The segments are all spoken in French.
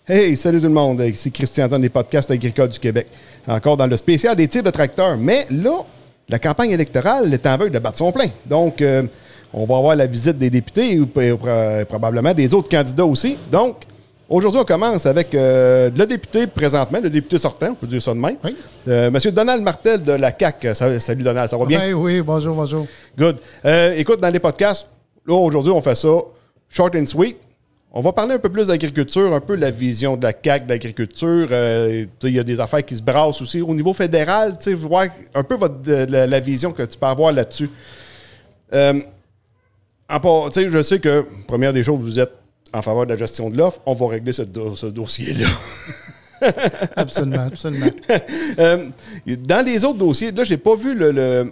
Hey, salut tout le monde, ici Christian Antoine des podcasts agricoles du Québec. Encore dans le spécial des tirs de tracteurs. Mais là, la campagne électorale est en veille de battre son plein. Donc, on va avoir la visite des députés ou probablement des autres candidats aussi. Donc, aujourd'hui, on commence avec le député présentement, le député sortant, on peut dire ça de même. Oui. Monsieur Donald Martel de la CAQ. Salut Donald, ça va bien? Oui, bonjour. Good. Écoute, dans les podcasts, là, aujourd'hui, on fait ça short and sweet. On va parler un peu plus d'agriculture, un peu de la vision de la CAQ d'agriculture. Il y a des affaires qui se brassent aussi. Au niveau fédéral, voir un peu la vision que tu peux avoir là-dessus. Je sais que, première des choses, vous êtes en faveur de la gestion de l'offre. On va régler ce dossier-là. Absolument. Dans les autres dossiers, là, j'ai pas vu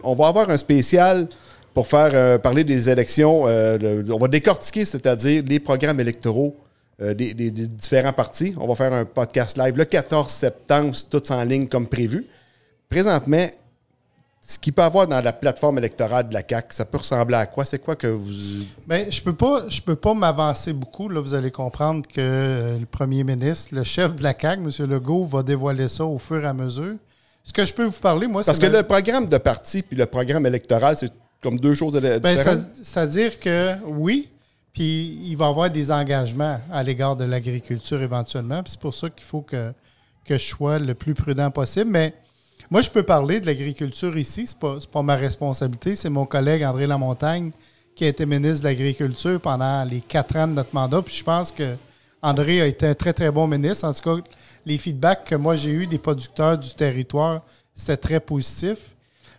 on va avoir un spécial pour faire parler des élections. On va décortiquer, c'est-à-dire les programmes électoraux des différents partis. On va faire un podcast live le 14 septembre, tout en ligne comme prévu. Présentement, ce qu'il peut y avoir dans la plateforme électorale de la CAQ, ça peut ressembler à quoi? C'est quoi que vous... Bien, je peux pas m'avancer beaucoup. Là, vous allez comprendre que le premier ministre, le chef de la CAQ, M. Legault, va dévoiler ça au fur et à mesure. Ce que je peux vous parler, moi, Parce que le programme de parti puis le programme électoral, c'est comme deux choses différentes. C'est-à-dire que oui, puis il va y avoir des engagements à l'égard de l'agriculture éventuellement. Puis c'est pour ça qu'il faut que je sois le plus prudent possible. Mais moi, je peux parler de l'agriculture ici. C'est pas ma responsabilité. C'est mon collègue André Lamontagne qui a été ministre de l'Agriculture pendant les 4 ans de notre mandat. Puis je pense que André a été un très, très bon ministre. En tout cas, les feedbacks que moi j'ai eus des producteurs du territoire, c'était très positif.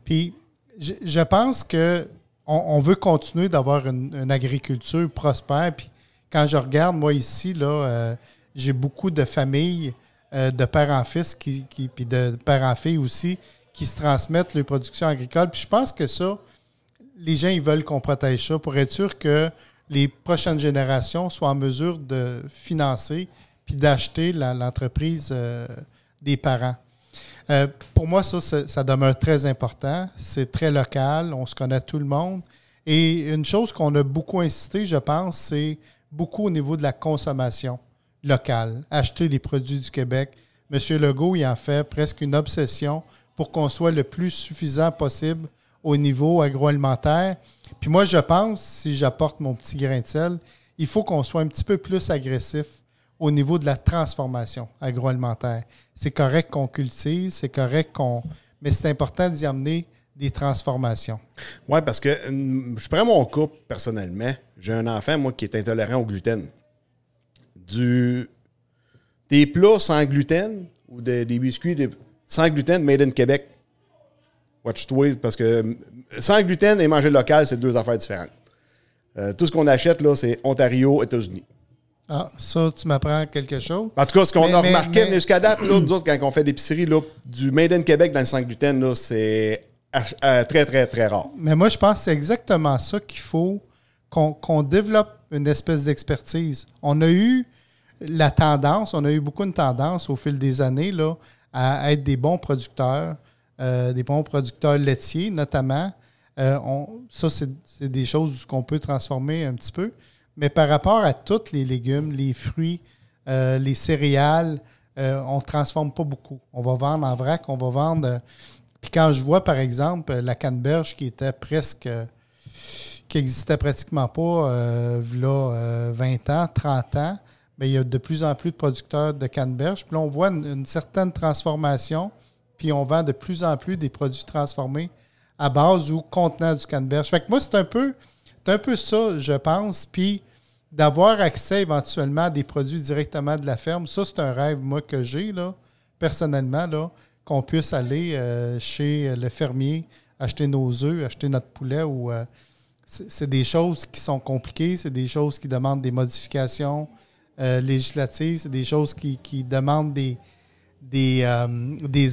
Puis je pense qu'on veut continuer d'avoir une agriculture prospère. Puis quand je regarde, moi ici, là, j'ai beaucoup de familles de père en fils puis de père en fille aussi qui se transmettent les productions agricoles. Puis je pense que ça, les gens ils veulent qu'on protège ça pour être sûr que les prochaines générations soient en mesure de financer puis d'acheter l'entreprise des parents. Pour moi, ça demeure très important. C'est très local. On se connaît tout le monde. Et une chose qu'on a beaucoup insisté, je pense, c'est beaucoup au niveau de la consommation locale. Acheter les produits du Québec. M. Legault, il en fait presque une obsession pour qu'on soit le plus suffisant possible au niveau agroalimentaire. Puis moi, je pense, si j'apporte mon petit grain de sel, il faut qu'on soit un petit peu plus agressif au niveau de la transformation agroalimentaire. C'est correct qu'on cultive, c'est correct mais c'est important d'y amener des transformations. Oui, parce que je prends mon cas personnellement. J'ai un enfant, moi, qui est intolérant au gluten. Des plats sans gluten ou des biscuits sans gluten made in Québec. Watch-toi, parce que sans gluten et manger local, c'est deux affaires différentes. Tout ce qu'on achète, là, c'est Ontario, États-Unis. Ah, ça, tu m'apprends quelque chose. En tout cas, ce qu'on a remarqué jusqu'à date, là, nous autres, quand on fait l'épicerie, là, du Made in Québec dans le sans gluten, là, c'est très, très, très rare. Mais moi, je pense que c'est exactement ça qu'il faut qu'on développe une espèce d'expertise. On a eu beaucoup de tendance au fil des années là, à être des bons producteurs laitiers notamment. Ça, c'est des choses qu'on peut transformer un petit peu. Mais par rapport à tous les légumes, les fruits, les céréales, on ne transforme pas beaucoup. On va vendre en vrac, on va vendre... Puis quand je vois, par exemple, la canneberge qui existait pratiquement pas là, 20 ans, 30 ans, bien, il y a de plus en plus de producteurs de canneberge. Puis là, on voit une certaine transformation, puis on vend de plus en plus des produits transformés à base ou contenant du canneberge. Fait que moi, c'est un peu ça, je pense. Puis d'avoir accès éventuellement à des produits directement de la ferme, ça, c'est un rêve, moi, que j'ai, là, personnellement, là, qu'on puisse aller chez le fermier, acheter nos œufs, acheter notre poulet. C'est des choses qui sont compliquées, c'est des choses qui demandent des modifications législatives, c'est des choses qui demandent des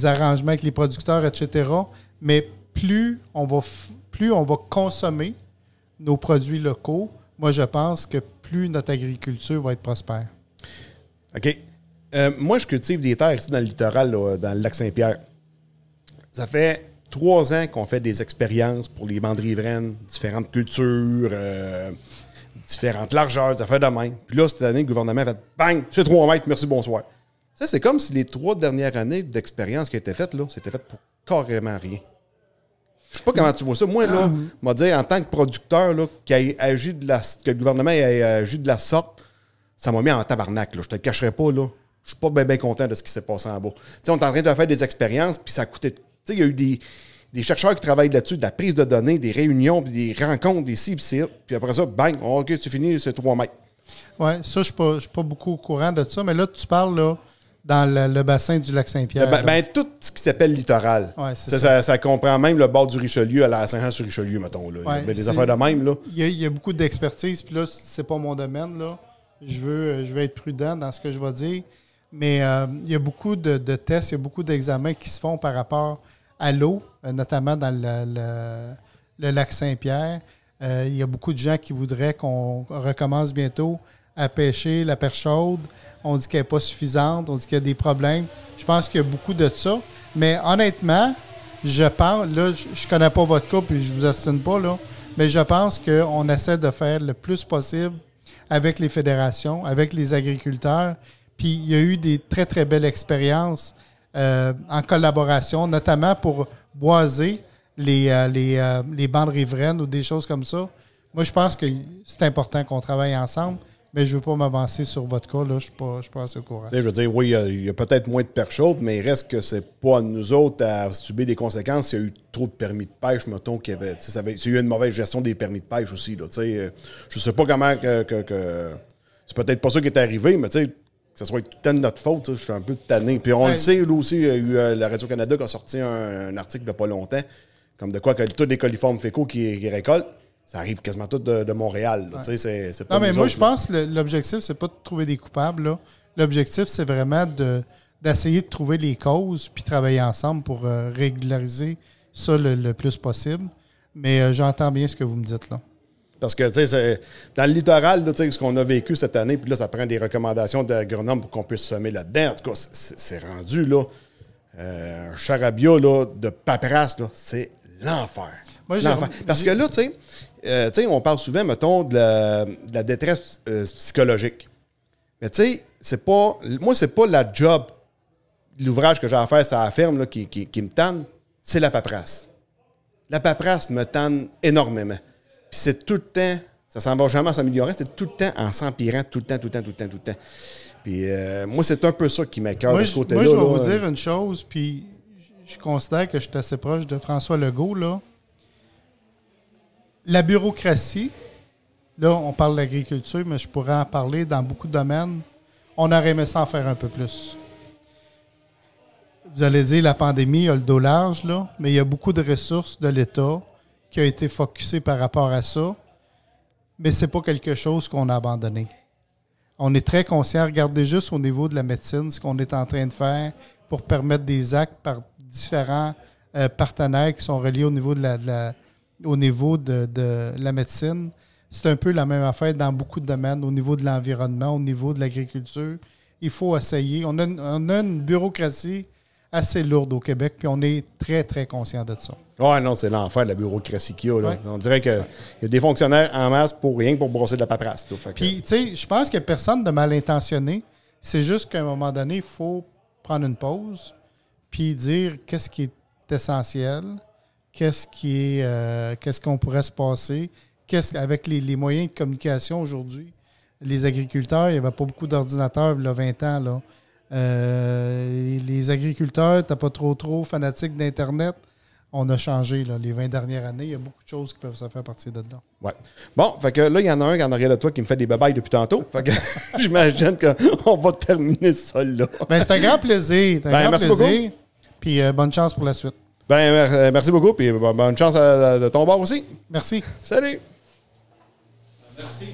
arrangements avec les producteurs, etc. Mais plus on va consommer nos produits locaux, moi, je pense que plus notre agriculture va être prospère. OK. Moi, je cultive des terres ici dans le littoral, là, dans le lac Saint-Pierre. Ça fait 3 ans qu'on fait des expériences pour les bandes riveraines, différentes cultures, différentes largeurs, des affaires de même. Puis là, cette année, le gouvernement a fait bang, c'est 3 mètres, merci, bonsoir. Ça, c'est comme si les 3 dernières années d'expérience qui étaient faites, là, c'était fait pour carrément rien. Je sais pas comment tu vois ça. Moi, là, on va dire, en tant que producteur, là, que le gouvernement ait agi de la sorte, ça m'a mis en tabarnak. Là. Je te le cacherai pas, là. Je suis pas bien content de ce qui s'est passé en bas. T'sais, on est en train de faire des expériences, puis ça a coûté. Il y a eu des chercheurs qui travaillent là-dessus, de la prise de données, des réunions, puis des rencontres, des ci, puis après ça, bang, OK, c'est fini, c'est 3 mètres. Oui, ça, je ne suis pas beaucoup au courant de ça, mais là, tu parles là, dans le bassin du lac Saint-Pierre. Tout ce qui s'appelle littoral. Ouais, ça comprend même le bord du Richelieu à la Saint-Jean-sur-Richelieu, mettons. Là. Ouais, il y a des affaires de même. Là. Il y a beaucoup d'expertise, puis là, c'est pas mon domaine. Là. Je veux être prudent dans ce que je vais dire. Mais il y a beaucoup de tests, il y a beaucoup d'examens qui se font par rapport à l'eau, notamment dans le lac Saint-Pierre. Il y a beaucoup de gens qui voudraient qu'on recommence bientôt à pêcher la perche chaude. On dit qu'elle n'est pas suffisante, on dit qu'il y a des problèmes. Je pense qu'il y a beaucoup de ça. Mais honnêtement, je pense, là, je connais pas votre cas, puis je vous assine pas, là, mais je pense qu'on essaie de faire le plus possible avec les fédérations, avec les agriculteurs. Puis il y a eu des très, très belles expériences en collaboration, notamment pour boiser les bandes riveraines ou des choses comme ça. Moi, je pense que c'est important qu'on travaille ensemble, mais je ne veux pas m'avancer sur votre cas. Là, je ne suis pas assez au courant. Je veux dire, oui, il y a peut-être moins de perches chaudes, mais il reste que c'est pas à nous autres à subir des conséquences. Il y a eu trop de permis de pêche, mettons, il y a eu une mauvaise gestion des permis de pêche aussi. Là, je ne sais pas comment c'est peut-être pas ça qui est arrivé, mais que ce soit tout le temps de notre faute, je suis un peu tanné. Puis on le sait, là aussi, il y a eu la Radio-Canada qui a sorti un article il n'y a pas longtemps, comme de quoi que tous les coliformes fécaux qui récoltent, ça arrive quasiment tout de Montréal. Là, c'est pas non, mais moi, autres, je pense que l'objectif, c'est pas de trouver des coupables. Là. L'objectif, c'est vraiment d'essayer de trouver les causes puis travailler ensemble pour régulariser ça le plus possible. Mais j'entends bien ce que vous me dites là. Parce que, tu sais, dans le littoral, là, ce qu'on a vécu cette année, puis là, ça prend des recommandations d'agronomes pour qu'on puisse semer là-dedans. En tout cas, c'est rendu, là, un charabia, là, de paperasse, là, c'est l'enfer. L'enfer. Parce que là, tu sais, on parle souvent, mettons, de la détresse psychologique. Mais tu sais, moi, c'est pas la job, l'ouvrage que j'ai à faire sur la ferme là, qui me tanne, c'est la paperasse. La paperasse me tanne énormément. Puis c'est tout le temps, ça s'en va jamais s'améliorer, c'est tout le temps en s'empirant, tout le temps. Puis moi, c'est un peu ça qui m'écoeure de ce côté-là. Moi, je vais vous dire une chose, puis je considère que je suis assez proche de François Legault, là. La bureaucratie, là, on parle d'agriculture, mais je pourrais en parler dans beaucoup de domaines. On aurait aimé ça en faire un peu plus. Vous allez dire, la pandémie a le dos large, là, mais il y a beaucoup de ressources de l'État qui a été focusé par rapport à ça, mais c'est pas quelque chose qu'on a abandonné. On est très conscient, regardez juste au niveau de la médecine, ce qu'on est en train de faire pour permettre des actes par différents partenaires qui sont reliés au niveau de la médecine. C'est un peu la même affaire dans beaucoup de domaines, au niveau de l'environnement, au niveau de l'agriculture. Il faut essayer. On a une bureaucratie assez lourde au Québec, puis on est très, très conscient de ça. Oui, non, c'est l'enfer de la bureaucratie qu'il y a. Là. Ouais. On dirait qu'il y a des fonctionnaires en masse pour rien que pour brosser de la paperasse. Puis, tu sais, je pense qu'il n'y a personne de mal intentionné. C'est juste qu'à un moment donné, il faut prendre une pause puis dire qu'est-ce qui est essentiel, qu'est-ce qu'on pourrait se passer, avec les moyens de communication aujourd'hui. Les agriculteurs, il n'y avait pas beaucoup d'ordinateurs il y a 20 ans, là. Les agriculteurs, tu n'es pas trop fanatique d'Internet. On a changé là, les 20 dernières années. Il y a beaucoup de choses qui peuvent se faire à partir de là. Ouais. Bon, fait que là, il y en a un qui en arrière de toi qui me fait des babayes depuis tantôt. Fait que j'imagine qu'on va terminer ça là. Ben, c'est un grand plaisir. Merci beaucoup. Puis bonne chance pour la suite. Ben, merci beaucoup. Puis bonne chance de ton bord aussi. Merci. Salut. Merci.